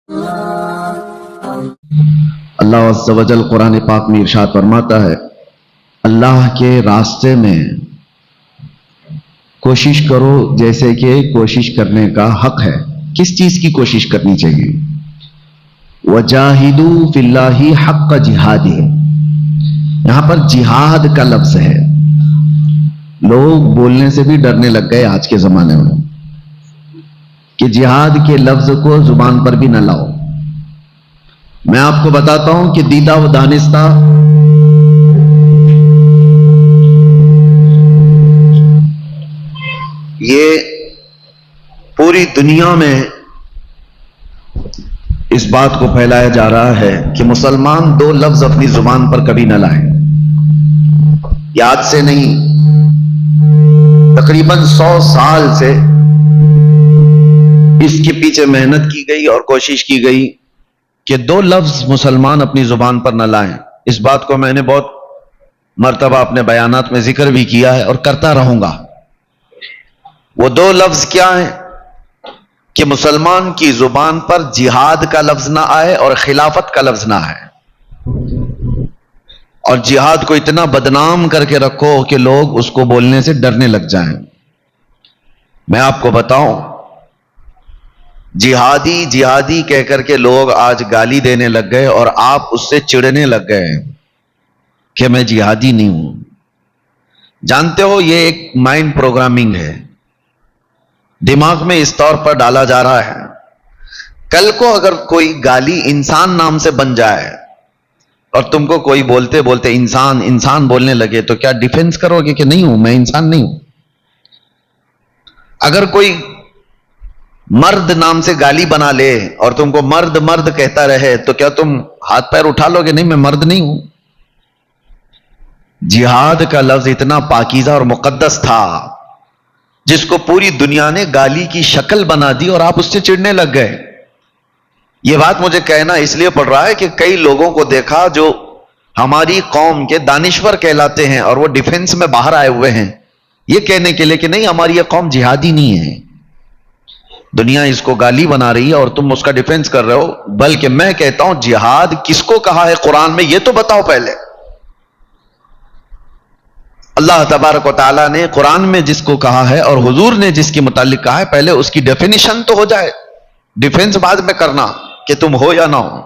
اللہ عز و جل قرآن پاک میں ارشاد فرماتا ہے، اللہ کے راستے میں کوشش کرو جیسے کہ کوشش کرنے کا حق ہے۔ کس چیز کی کوشش کرنی چاہیے؟ وَجَاهِدُوا فِي اللَّهِ حَقَّ جِهَادِهِ، یہاں پر جہاد کا لفظ ہے۔ لوگ بولنے سے بھی ڈرنے لگ گئے آج کے زمانے میں کہ جہاد کے لفظ کو زبان پر بھی نہ لاؤ۔ میں آپ کو بتاتا ہوں کہ دیدہ و دانستہ یہ پوری دنیا میں اس بات کو پھیلایا جا رہا ہے کہ مسلمان دو لفظ اپنی زبان پر کبھی نہ لائیں۔ یاد سے نہیں، تقریباً 100 سال سے اس کے پیچھے محنت کی گئی اور کوشش کی گئی کہ دو لفظ مسلمان اپنی زبان پر نہ لائیں۔ اس بات کو میں نے بہت مرتبہ اپنے بیانات میں ذکر بھی کیا ہے اور کرتا رہوں گا۔ وہ دو لفظ کیا ہیں کہ مسلمان کی زبان پر جہاد کا لفظ نہ آئے اور خلافت کا لفظ نہ آئے، اور جہاد کو اتنا بدنام کر کے رکھو کہ لوگ اس کو بولنے سے ڈرنے لگ جائیں۔ میں آپ کو بتاؤں، جہادی جہادی کہہ کر کے لوگ آج گالی دینے لگ گئے اور آپ اس سے چڑھنے لگ گئے کہ میں جہادی نہیں ہوں۔ جانتے ہو یہ ایک مائنڈ پروگرامنگ ہے، دماغ میں اس طور پر ڈالا جا رہا ہے۔ کل کو اگر کوئی گالی انسان نام سے بن جائے اور تم کو کوئی بولتے بولتے انسان انسان بولنے لگے تو کیا ڈیفنس کرو گے کہ نہیں ہوں، میں انسان نہیں ہوں؟ اگر کوئی مرد نام سے گالی بنا لے اور تم کو مرد مرد کہتا رہے تو کیا تم ہاتھ پیر اٹھا لو گے نہیں میں مرد نہیں ہوں؟ جہاد کا لفظ اتنا پاکیزہ اور مقدس تھا جس کو پوری دنیا نے گالی کی شکل بنا دی اور آپ اس سے چڑھنے لگ گئے۔ یہ بات مجھے کہنا اس لیے پڑ رہا ہے کہ کئی لوگوں کو دیکھا جو ہماری قوم کے دانشور کہلاتے ہیں اور وہ ڈیفنس میں باہر آئے ہوئے ہیں یہ کہنے کے لیے کہ نہیں ہماری یہ قوم جہادی نہیں ہے۔ دنیا اس کو گالی بنا رہی ہے اور تم اس کا ڈیفنس کر رہے ہو، بلکہ میں کہتا ہوں جہاد کس کو کہا ہے قرآن میں یہ تو بتاؤ پہلے۔ اللہ تبارک و تعالیٰ نے قرآن میں جس کو کہا ہے اور حضور نے جس کے متعلق کہا ہے پہلے اس کی ڈیفینیشن تو ہو جائے، ڈیفنس بعد میں کرنا کہ تم ہو یا نہ ہو۔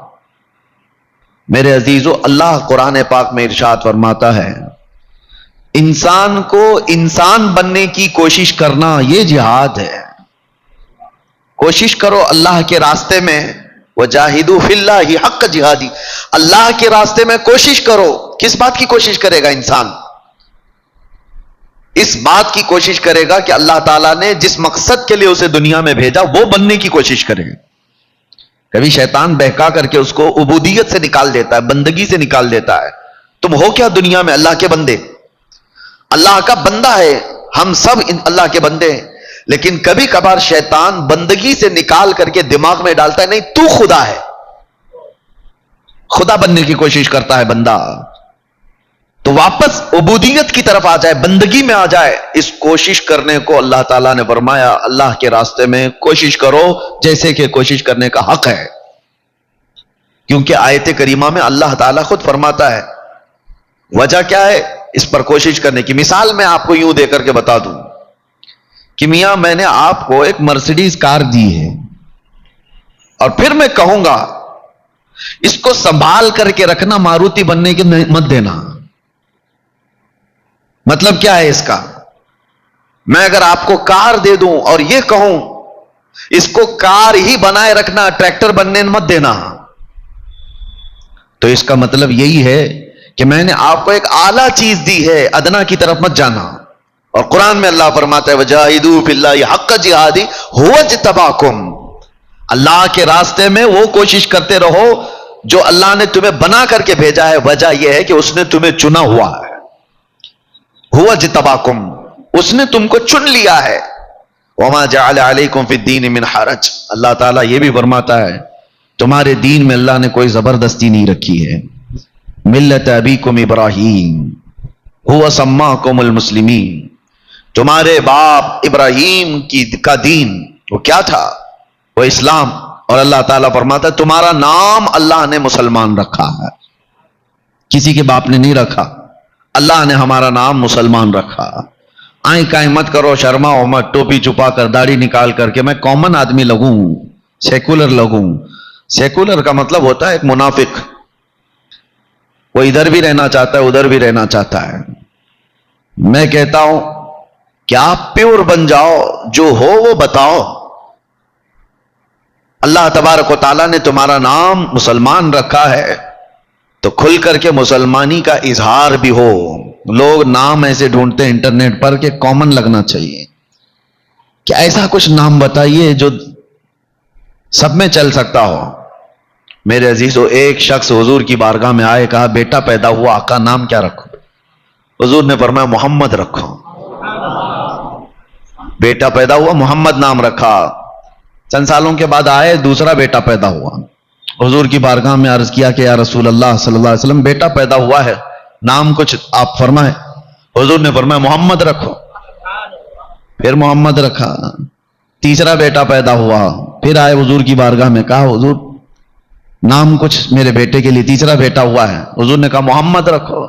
میرے عزیزو، اللہ قرآن پاک میں ارشاد فرماتا ہے انسان کو انسان بننے کی کوشش کرنا یہ جہاد ہے۔ کوشش کرو اللہ کے راستے میں، وجاہدوا فی اللہ حق جہادی، اللہ کے راستے میں کوشش کرو۔ کس بات کی کوشش کرے گا انسان؟ اس بات کی کوشش کرے گا کہ اللہ تعالیٰ نے جس مقصد کے لیے اسے دنیا میں بھیجا وہ بننے کی کوشش کرے گا۔ کبھی شیطان بہکا کر کے اس کو عبودیت سے نکال دیتا ہے، بندگی سے نکال دیتا ہے۔ تم ہو کیا دنیا میں؟ اللہ کے بندے، اللہ کا بندہ ہے، ہم سب اللہ کے بندے ہیں، لیکن کبھی کبھار شیطان بندگی سے نکال کر کے دماغ میں ڈالتا ہے نہیں تو خدا ہے، خدا بننے کی کوشش کرتا ہے بندہ، تو واپس عبودیت کی طرف آ جائے، بندگی میں آ جائے۔ اس کوشش کرنے کو اللہ تعالیٰ نے فرمایا اللہ کے راستے میں کوشش کرو جیسے کہ کوشش کرنے کا حق ہے، کیونکہ آیت کریمہ میں اللہ تعالیٰ خود فرماتا ہے۔ وجہ کیا ہے اس پر کوشش کرنے کی؟ مثال میں آپ کو یوں دے کر کے بتا دوں کہ میاں میں نے آپ کو ایک مرسیڈیز کار دی ہے اور پھر میں کہوں گا اس کو سنبھال کر کے رکھنا، ماروتی بننے کے مت دینا۔ مطلب کیا ہے اس کا؟ میں اگر آپ کو کار دے دوں اور یہ کہوں اس کو کار ہی بنائے رکھنا، ٹریکٹر بننے مت دینا، تو اس کا مطلب یہی ہے کہ میں نے آپ کو ایک اعلیٰ چیز دی ہے، ادنا کی طرف مت جانا۔ اور قرآن میں اللہ فرماتا ہے وجاہدوا فی اللہ حق جہادی هو اجتباکم، اللہ کے راستے میں وہ کوشش کرتے رہو جو اللہ نے تمہیں بنا کر کے بھیجا ہے۔ وجہ یہ ہے کہ اس نے تمہیں چنا ہوا ہے، هو اجتباکم، اس نے تم کو چن لیا ہے۔ وما جعل علیکم فی الدین من حرج، اللہ تعالیٰ یہ بھی فرماتا ہے تمہارے دین میں اللہ نے کوئی زبردستی نہیں رکھی ہے۔ ملت ابیکم ابراہیم هو سماکم المسلمین، تمہارے باپ ابراہیم کا دین وہ کیا تھا؟ وہ اسلام، اور اللہ تعالیٰ فرماتا ہے تمہارا نام اللہ نے مسلمان رکھا ہے، کسی کے باپ نے نہیں رکھا، اللہ نے ہمارا نام مسلمان رکھا۔ آئیں کائیں مت کرو، شرماؤ مت، ٹوپی چھپا کر داڑھی نکال کر کے میں کامن آدمی لگوں، سیکولر لگوں۔ سیکولر کا مطلب ہوتا ہے ایک منافق، وہ ادھر بھی رہنا چاہتا ہے ادھر بھی رہنا چاہتا ہے۔ میں کہتا ہوں کہ آپ پیور بن جاؤ، جو ہو وہ بتاؤ۔ اللہ تبارک و تعالیٰ نے تمہارا نام مسلمان رکھا ہے تو کھل کر کے مسلمانی کا اظہار بھی ہو۔ لوگ نام ایسے ڈھونڈتے ہیں انٹرنیٹ پر کہ کامن لگنا چاہیے، کہ ایسا کچھ نام بتائیے جو سب میں چل سکتا ہو۔ میرے عزیزو، ایک شخص حضور کی بارگاہ میں آئے، کہا بیٹا پیدا ہوا، آقا نام کیا رکھو؟ حضور نے فرمایا محمد رکھو۔ بیٹا پیدا ہوا، محمد نام رکھا۔ چند سالوں کے بعد آئے، دوسرا بیٹا پیدا ہوا، حضور کی بارگاہ میں عرض کیا کہ یا رسول اللہ صلی اللہ علیہ وسلم بیٹا پیدا ہوا ہے، نام کچھ آپ فرمائیں۔ حضور نے فرمایا محمد رکھو، پھر محمد رکھا۔ تیسرا بیٹا پیدا ہوا، پھر آئے حضور کی بارگاہ میں، کہا حضور نام کچھ میرے بیٹے کے لیے، تیسرا بیٹا ہوا ہے، حضور نے کہا محمد رکھو۔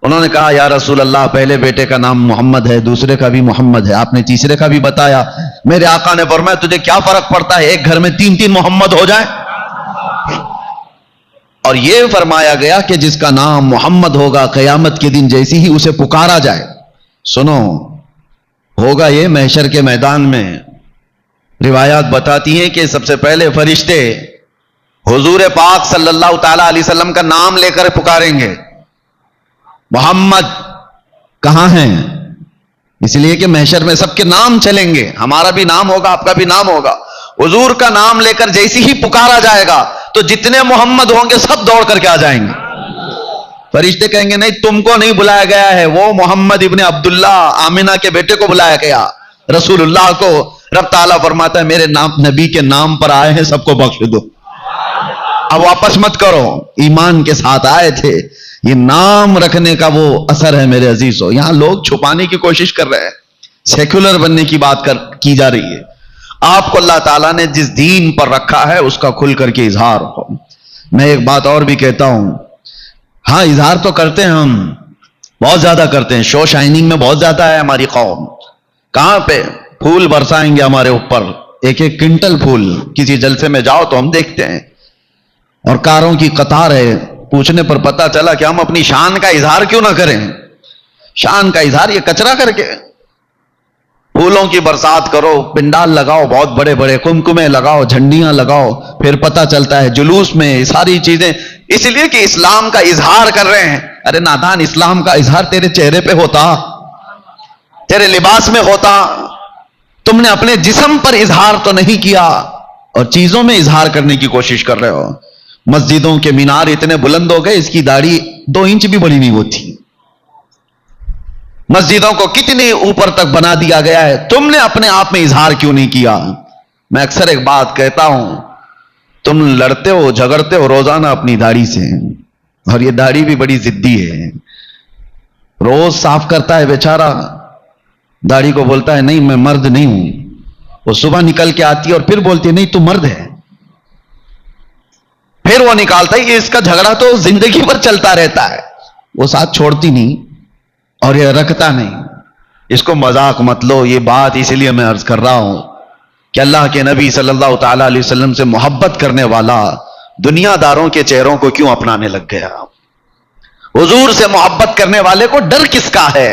انہوں نے کہا یا رسول اللہ پہلے بیٹے کا نام محمد ہے، دوسرے کا بھی محمد ہے، آپ نے تیسرے کا بھی بتایا۔ میرے آقا نے فرمایا تجھے کیا فرق پڑتا ہے، ایک گھر میں تین تین محمد ہو جائیں؟ اور یہ فرمایا گیا کہ جس کا نام محمد ہوگا قیامت کے دن جیسی ہی اسے پکارا جائے، سنو ہوگا یہ محشر کے میدان میں۔ روایات بتاتی ہیں کہ سب سے پہلے فرشتے حضور پاک صلی اللہ تعالی علیہ وسلم کا نام لے کر پکاریں گے، محمد کہاں ہیں؟ اس لیے کہ محشر میں سب کے نام چلیں گے، ہمارا بھی نام ہوگا، آپ کا بھی نام ہوگا۔ حضور کا نام لے کر جیسی ہی پکارا جائے گا تو جتنے محمد ہوں گے سب دوڑ کر کے آ جائیں گے۔ فرشتے کہیں گے نہیں تم کو نہیں بلایا گیا ہے، وہ محمد ابن عبداللہ آمنہ کے بیٹے کو بلایا گیا، رسول اللہ کو۔ رب تعالیٰ فرماتا ہے میرے نام نبی کے نام پر آئے ہیں، سب کو بخش دو، اب واپس مت کرو، ایمان کے ساتھ آئے تھے۔ یہ نام رکھنے کا وہ اثر ہے میرے عزیزو۔ یہاں لوگ چھپانے کی کوشش کر رہے ہیں، سیکولر بننے کی بات کی جا رہی ہے۔ آپ کو اللہ تعالیٰ نے جس دین پر رکھا ہے اس کا کھل کر کے اظہار ہو۔ میں ایک بات اور بھی کہتا ہوں، ہاں اظہار تو کرتے ہیں ہم، بہت زیادہ کرتے ہیں، شو شائننگ میں بہت زیادہ ہے ہماری قوم۔ کہاں پہ پھول برسائیں گے ہمارے اوپر، ایک ایک کنٹل پھول، کسی جلسے میں جاؤ تو ہم دیکھتے ہیں، اور کاروں کی قطار ہے۔ پوچھنے پر پتا چلا کہ ہم اپنی شان کا اظہار کیوں نہ کریں؟ شان کا اظہار یہ کچرا کر کے پھولوں کی برسات کرو، پنڈال لگاؤ، بہت بڑے بڑے کمکمے لگاؤ، جھنڈیاں لگاؤ، پھر پتا چلتا ہے جلوس میں ساری چیزیں، اس لیے کہ اسلام کا اظہار کر رہے ہیں۔ ارے نادان، اسلام کا اظہار تیرے چہرے پہ ہوتا، تیرے لباس میں ہوتا، تم نے اپنے جسم پر اظہار تو نہیں کیا اور چیزوں میں اظہار کرنے کی کوشش کر رہے ہو۔ مسجدوں کے مینار اتنے بلند ہو گئے، اس کی داڑھی 2 انچ بھی بڑی نہیں ہوتی۔ مسجدوں کو کتنی اوپر تک بنا دیا گیا ہے، تم نے اپنے آپ میں اظہار کیوں نہیں کیا؟ میں اکثر ایک بات کہتا ہوں، تم لڑتے ہو جھگڑتے ہو روزانہ اپنی داڑھی سے، اور یہ داڑھی بھی بڑی ضدی ہے، روز صاف کرتا ہے بیچارہ، داڑھی کو بولتا ہے نہیں میں مرد نہیں ہوں، وہ صبح نکل کے آتی ہے اور پھر بولتی ہے نہیں تو مرد ہے، پھر وہ نکالتا ہے۔ یہ اس کا جھگڑا تو زندگی بھر چلتا رہتا ہے، وہ ساتھ چھوڑتی نہیں اور یہ رکھتا نہیں۔ اس کو مذاق مت لو، یہ بات اس لیے میں عرض کر رہا ہوں کہ اللہ کے نبی صلی اللہ تعالی علیہ وسلم سے محبت کرنے والا دنیا داروں کے چہروں کو کیوں اپنانے لگ گیا؟ حضور سے محبت کرنے والے کو ڈر کس کا ہے؟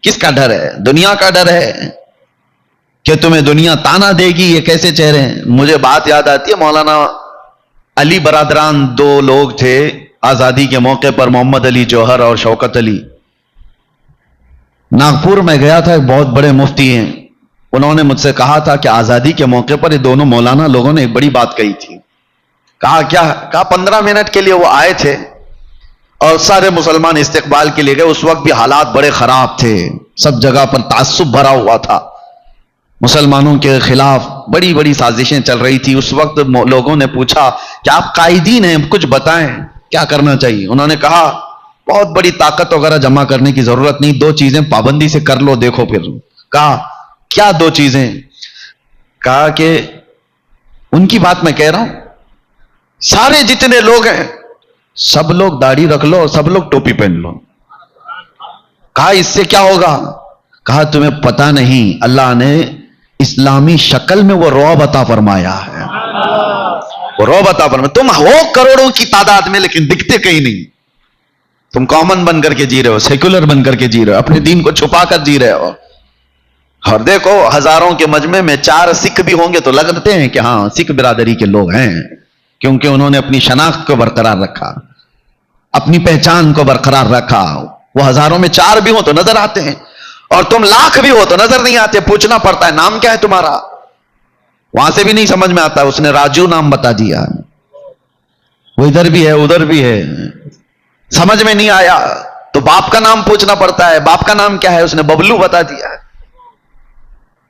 کس کا ڈر ہے؟ دنیا کا ڈر ہے کہ تمہیں دنیا تانا دے گی، یہ کیسے چہرے ہیں؟ مجھے بات یاد آتی ہے، مولانا علی برادران 2 لوگ تھے آزادی کے موقع پر، محمد علی جوہر اور شوکت علی۔ ناگپور میں گیا تھا، ایک بہت بڑے مفتی ہیں، انہوں نے مجھ سے کہا تھا کہ آزادی کے موقع پر یہ دونوں مولانا لوگوں نے ایک بڑی بات کہی تھی۔ کہا کیا؟ کہا 15 منٹ کے لیے وہ آئے تھے اور سارے مسلمان استقبال کے لیے گئے، اس وقت بھی حالات بڑے خراب تھے، سب جگہ پر تعصب بھرا ہوا تھا، مسلمانوں کے خلاف بڑی بڑی سازشیں چل رہی تھی۔ اس وقت لوگوں نے پوچھا کہ آپ قائدین ہیں، کچھ بتائیں کیا کرنا چاہیے؟ انہوں نے کہا بہت بڑی طاقت وغیرہ جمع کرنے کی ضرورت نہیں، 2 چیزیں پابندی سے کر لو، دیکھو پھر۔ کہا کیا 2 چیزیں؟ کہا کہ ان کی بات میں کہہ رہا ہوں. سارے جتنے لوگ ہیں سب لوگ داڑھی رکھ لو، سب لوگ ٹوپی پہن لو. کہا اس سے کیا ہوگا؟ کہا تمہیں پتا نہیں، اللہ نے اسلامی شکل میں وہ رعب عطا فرمایا ہے. وہ رعب عطا فرمایا. تم ہو کروڑوں کی تعداد میں لیکن دکھتے کہیں نہیں. تم کامن بن کر کے جی رہے ہو، سیکولر بن کر کے جی رہے ہو، اپنے دین کو چھپا کر جی رہے ہو. اور دیکھو ہزاروں کے مجمع میں 4 سکھ بھی ہوں گے تو لگتے ہیں کہ ہاں سکھ برادری کے لوگ ہیں، کیونکہ انہوں نے اپنی شناخت کو برقرار رکھا، اپنی پہچان کو برقرار رکھا. وہ ہزاروں میں 4 بھی ہوں تو نظر آتے ہیں، اور تم لاکھ بھی ہو تو نظر نہیں آتے. پوچھنا پڑتا ہے نام کیا ہے تمہارا؟ وہاں سے بھی نہیں سمجھ میں آتا. اس نے راجو نام بتا دیا، وہ ادھر بھی ہے ادھر بھی ہے، سمجھ میں نہیں آیا تو باپ کا نام پوچھنا پڑتا ہے. باپ کا نام کیا ہے؟ اس نے ببلو بتا دیا.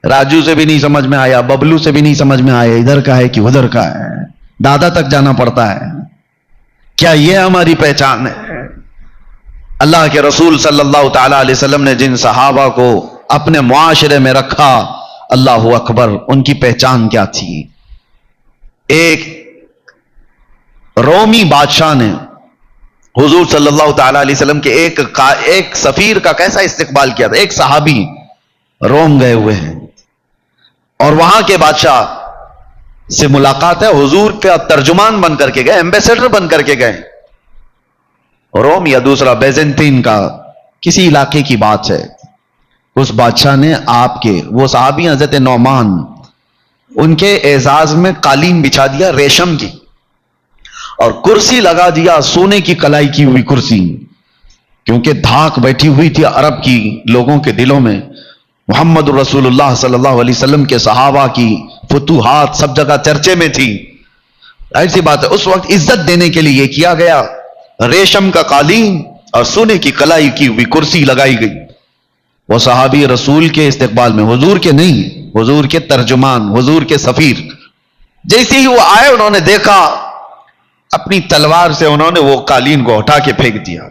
راجو سے بھی نہیں سمجھ میں آیا، ببلو سے بھی نہیں سمجھ میں آیا، ادھر کا ہے کہ ادھر کا ہے. دادا تک جانا پڑتا ہے. کیا یہ ہماری پہچان ہے؟ اللہ کے رسول صلی اللہ تعالی علیہ وسلم نے جن صحابہ کو اپنے معاشرے میں رکھا، اللہ اکبر، ان کی پہچان کیا تھی؟ ایک رومی بادشاہ نے حضور صلی اللہ تعالی علیہ وسلم کے ایک سفیر کا کیسا استقبال کیا تھا. ایک صحابی روم گئے ہوئے ہیں اور وہاں کے بادشاہ سے ملاقات ہے. حضور کا ترجمان بن کر کے گئے، ایمبیسڈر بن کر کے گئے. روم یا دوسرا بیزنطین کا کسی علاقے کی بات ہے. اس بادشاہ نے آپ کے وہ صحابی حضرت نعمان، ان کے اعزاز میں قالین بچھا دیا ریشم کی، اور کرسی لگا دیا سونے کی کلائی کی ہوئی کرسی، کیونکہ دھاک بیٹھی ہوئی تھی عرب کی لوگوں کے دلوں میں. محمد رسول اللہ صلی اللہ علیہ وسلم کے صحابہ کی فتوحات سب جگہ چرچے میں تھی. ایسی بات ہے اس وقت عزت دینے کے لیے یہ کیا گیا، ریشم کا قالین اور سونے کی کلائی کی ہوئی کرسی لگائی گئی. وہ صحابی رسول کے استقبال میں، حضور کے نہیں، حضور کے ترجمان، حضور کے سفیر، جیسے ہی وہ آئے انہوں نے دیکھا، اپنی تلوار سے انہوں نے وہ قالین کو ہٹا کے پھینک دیا،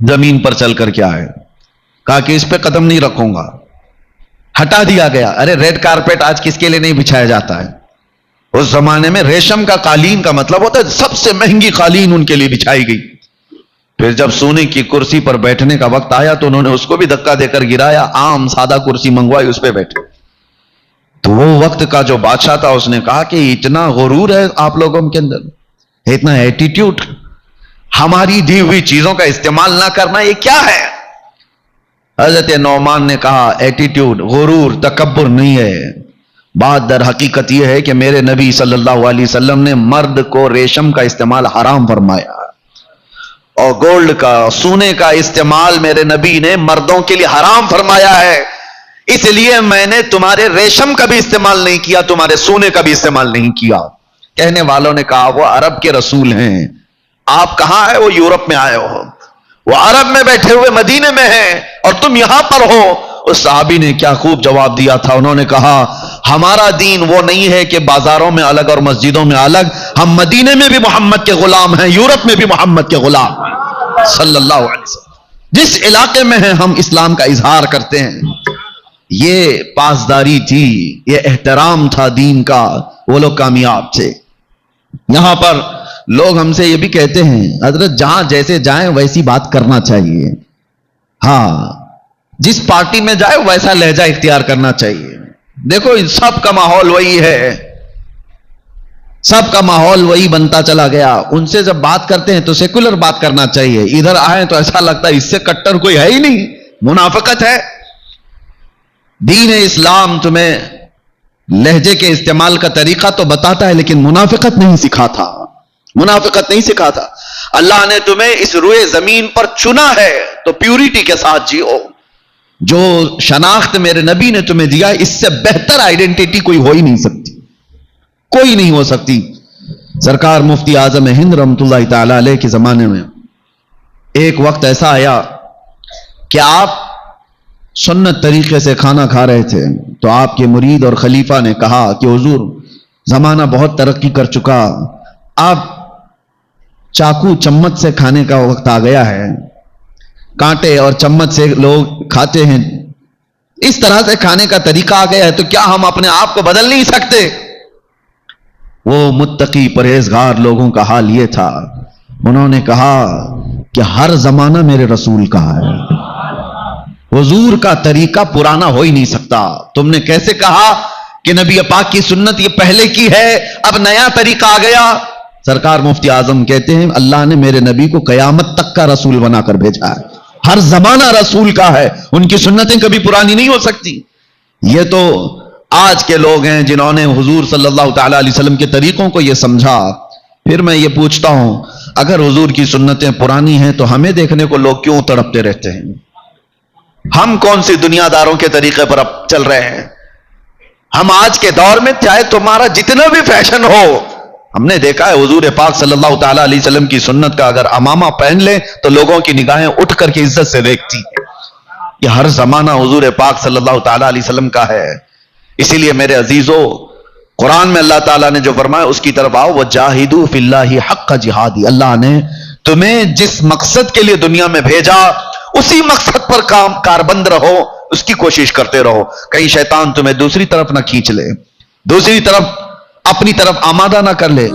زمین پر چل کر کے آئے. کہا کہ اس پہ قدم نہیں رکھوں گا. ہٹا دیا گیا. ارے ریڈ کارپیٹ آج کس کے لیے نہیں بچھایا جاتا ہے؟ اس زمانے میں ریشم کا قالین کا مطلب ہوتا ہے سب سے مہنگی قالین ان کے لیے بچھائی گئی. پھر جب سونے کی کرسی پر بیٹھنے کا وقت آیا تو انہوں نے اس کو بھی دھکا دے کر گرایا، عام سادہ کرسی منگوائی، اس پہ بیٹھے. تو وہ وقت کا جو بادشاہ تھا اس نے کہا کہ اتنا غرور ہے آپ لوگوں کے اندر، اتنا ایٹیٹیوڈ، ہماری دی ہوئی چیزوں کا استعمال نہ کرنا، یہ کیا ہے؟ حضرت نعمان نے کہا ایٹیٹیوڈ، غرور، تکبر نہیں ہے. بات در حقیقت یہ ہے کہ میرے نبی صلی اللہ علیہ وسلم نے مرد کو ریشم کا استعمال حرام فرمایا، اور گولڈ کا، سونے کا استعمال میرے نبی نے مردوں کے لیے حرام فرمایا ہے. اس لیے میں نے تمہارے ریشم کا بھی استعمال نہیں کیا، تمہارے سونے کا بھی استعمال نہیں کیا. کہنے والوں نے کہا وہ عرب کے رسول ہیں، آپ کہاں ہے؟ وہ یورپ میں آئے ہو، وہ عرب میں بیٹھے ہوئے مدینے میں ہیں اور تم یہاں پر ہو. اس صحابی نے کیا خوب جواب دیا تھا. انہوں نے کہا ہمارا دین وہ نہیں ہے کہ بازاروں میں الگ اور مسجدوں میں الگ، ہم مدینے میں بھی محمد کے غلام ہیں، یورپ میں بھی محمد کے غلام ہیں صلی اللہ علیہ وسلم. جس علاقے میں ہیں ہم اسلام کا اظہار کرتے ہیں. یہ پاسداری تھی، یہ احترام تھا دین کا، وہ لوگ کامیاب تھے. یہاں پر لوگ ہم سے یہ بھی کہتے ہیں حضرت جہاں جیسے جائیں ویسی بات کرنا چاہیے. ہاں، جس پارٹی میں جائے ویسا لہجہ اختیار کرنا چاہیے. دیکھو سب کا ماحول وہی ہے، سب کا ماحول وہی بنتا چلا گیا. ان سے جب بات کرتے ہیں تو سیکولر بات کرنا چاہیے، ادھر آئیں تو ایسا لگتا ہے اس سے کٹر کوئی ہے ہی نہیں، منافقت ہے. دین اسلام تمہیں لہجے کے استعمال کا طریقہ تو بتاتا ہے لیکن منافقت نہیں سکھاتا، منافقت نہیں سکھاتا. اللہ نے تمہیں اس روئے زمین پر چنا ہے تو پیوریٹی کے ساتھ جیو. جو شناخت میرے نبی نے تمہیں دیا اس سے بہتر آئیڈینٹی کوئی ہو ہی نہیں سکتی، کوئی نہیں ہو سکتی. سرکار مفتی اعظم ہند رحمۃ اللہ تعالی علیہ کے زمانے میں ایک وقت ایسا آیا کہ آپ سنت طریقے سے کھانا کھا رہے تھے تو آپ کے مرید اور خلیفہ نے کہا کہ حضور زمانہ بہت ترقی کر چکا، آپ چاقو چمچ سے کھانے کا وقت آ گیا ہے، کانٹے اور چمچ سے لوگ کھاتے ہیں، اس طرح سے کھانے کا طریقہ آ گیا ہے، تو کیا ہم اپنے آپ کو بدل نہیں سکتے؟ وہ متقی پرہیزگار لوگوں کا حال یہ تھا، انہوں نے کہا کہ ہر زمانہ میرے رسول کا ہے، حضور کا طریقہ پرانا ہو ہی نہیں سکتا۔ تم نے کیسے کہا کہ نبی پاک کی سنت یہ پہلے کی ہے، اب نیا طریقہ آ گیا؟ سرکار مفتی اعظم کہتے ہیں اللہ نے میرے نبی کو قیامت تک کا رسول بنا کر بھیجا ہے، ہر زمانہ رسول کا ہے، ان کی سنتیں کبھی پرانی نہیں ہو سکتی۔ یہ تو آج کے لوگ ہیں جنہوں نے حضور صلی اللہ تعالی علیہ وسلم کے طریقوں کو یہ سمجھا۔ پھر میں یہ پوچھتا ہوں، اگر حضور کی سنتیں پرانی ہیں تو ہمیں دیکھنے کو لوگ کیوں تڑپتے رہتے ہیں؟ ہم کون سی دنیا داروں کے طریقے پر اب چل رہے ہیں؟ ہم آج کے دور میں چاہے تمہارا جتنا بھی فیشن ہو، ہم نے دیکھا ہے حضور پاک صلی اللہ تعالی علیہ وسلم کی سنت کا اگر امامہ پہن لے تو لوگوں کی نگاہیں اٹھ کر کے عزت سے دیکھتی۔ یہ ہر زمانہ حضور پاک صلی اللہ تعالی علیہ وسلم کا ہے۔ اسی لیے میرے عزیزو، قرآن میں اللہ تعالیٰ نے جو فرمایا اس کی طرف آؤ، وَجَاهِدُوا فِي اللَّهِ حَقَّ جِهَادِ۔ اللہ نے تمہیں جس مقصد کے لیے دنیا میں بھیجا اسی مقصد پر کاربند رہو، اس کی کوشش کرتے رہو، کہیں شیطان تمہیں دوسری طرف نہ کھینچ لے، دوسری طرف اپنی طرف آمادہ نہ کر لے۔